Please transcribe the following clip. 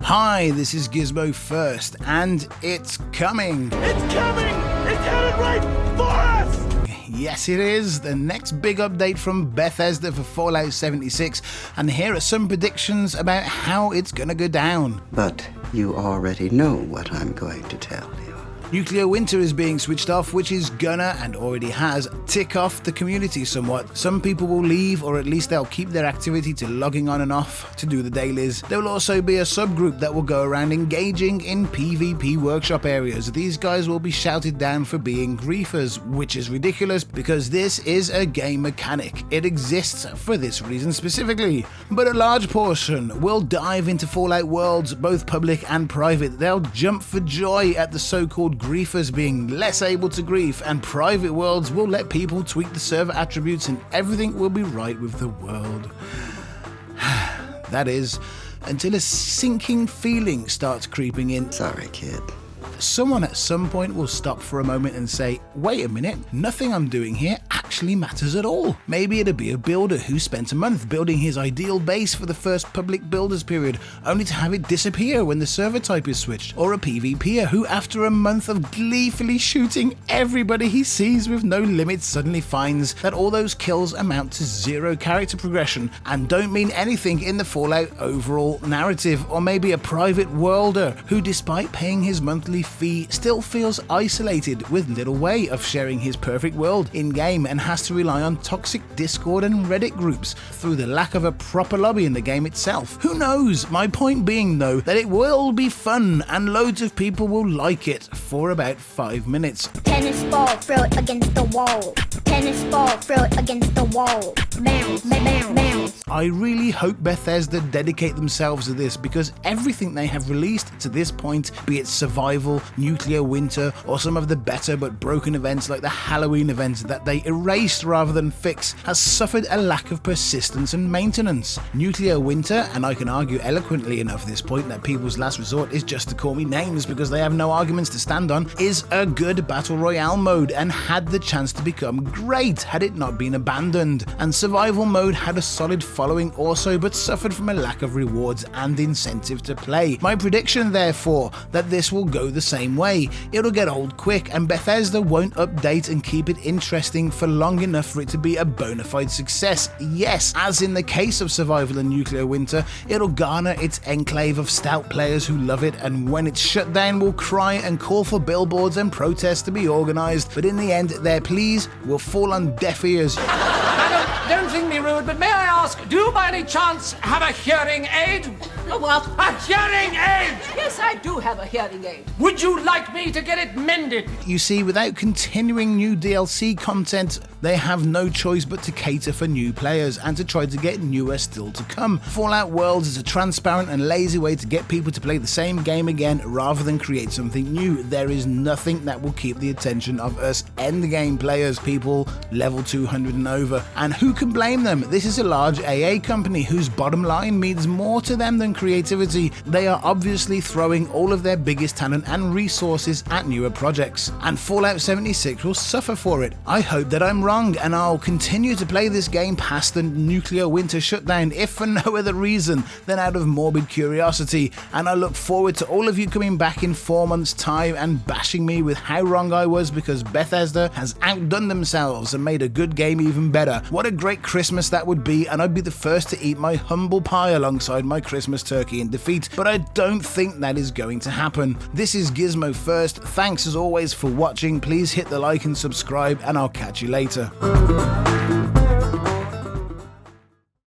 Hi, this is Gizmo First, and it's coming! It's coming! It's headed right for us! Yes, it is, the next big update from Bethesda for Fallout 76, and here are some predictions about how it's gonna go down. But you already know what I'm going to tell you. Nuclear winter is being switched off, which is gonna, and already has, tick off the community somewhat. Some people will leave, or at least they'll keep their activity to logging on and off to do the dailies. There will also be a subgroup that will go around engaging in PvP workshop areas. These guys will be shouted down for being griefers, which is ridiculous because this is a game mechanic. It exists for this reason specifically. But a large portion will dive into Fallout worlds, both public and private. They'll jump for joy at the so-called griefers being less able to grief, and private worlds will let people tweak the server attributes and everything will be right with the world. That is, until a sinking feeling starts creeping in. Sorry, kid. Someone at some point will stop for a moment and say, wait a minute, nothing I'm doing here actually matters at all. Maybe it'd be a builder who spent a month building his ideal base for the first public builders period, only to have it disappear when the server type is switched. Or a PvPer who, after a month of gleefully shooting everybody he sees with no limits, suddenly finds that all those kills amount to zero character progression and don't mean anything in the Fallout overall narrative. Or maybe a private worlder who, despite paying his monthly fee, still feels isolated with little way of sharing his perfect world in-game and has to rely on toxic Discord and Reddit groups through the lack of a proper lobby in the game itself. Who knows? My point being though, that it will be fun and loads of people will like it for about 5 minutes. Tennis ball, throw it against the wall. Tennis ball, throw it against the wall. Bounce, bounce, bounce. I really hope Bethesda dedicate themselves to this because everything they have released to this point, be it survival, nuclear winter, or some of the better but broken events like the Halloween events that they erased rather than fix, has suffered a lack of persistence and maintenance. Nuclear winter, and I can argue eloquently enough at this point that people's last resort is just to call me names because they have no arguments to stand on, is a good battle royale mode and had the chance to become great had it not been abandoned. And survival mode had a solid following also, but suffered from a lack of rewards and incentive to play. My prediction therefore, that this will go the same way. It'll get old quick and Bethesda won't update and keep it interesting for long enough for it to be a bona fide success. Yes, as in the case of survival and nuclear winter, it'll garner its enclave of stout players who love it, and when it's shut down will cry and call for billboards and protests to be organised, but in the end their pleas will fall on deaf ears. Don't think me rude, but may I ask, do you by any chance have a hearing aid? A what? A hearing aid! Yes, I do have a hearing aid. Would you like me to get it mended? You see, without continuing new DLC content, they have no choice but to cater for new players and to try to get newer still to come. Fallout Worlds is a transparent and lazy way to get people to play the same game again rather than create something new. There is nothing that will keep the attention of us endgame players, people level 200 and over. And who can blame them? This is a large AA company whose bottom line means more to them than creativity. They are obviously throwing all of their biggest talent and resources at newer projects, and Fallout 76 will suffer for it. I hope that I'm wrong, and I'll continue to play this game past the nuclear winter shutdown, if for no other reason than out of morbid curiosity, and I look forward to all of you coming back in 4 months' time and bashing me with how wrong I was because Bethesda has outdone themselves and made a good game even better. What a great Christmas that would be, and I'd be the first to eat my humble pie alongside my Christmas turkey in defeat, but I don't think that is going to happen. This is Gizmo First. Thanks as always for watching. Please hit the like and subscribe, and I'll catch you later.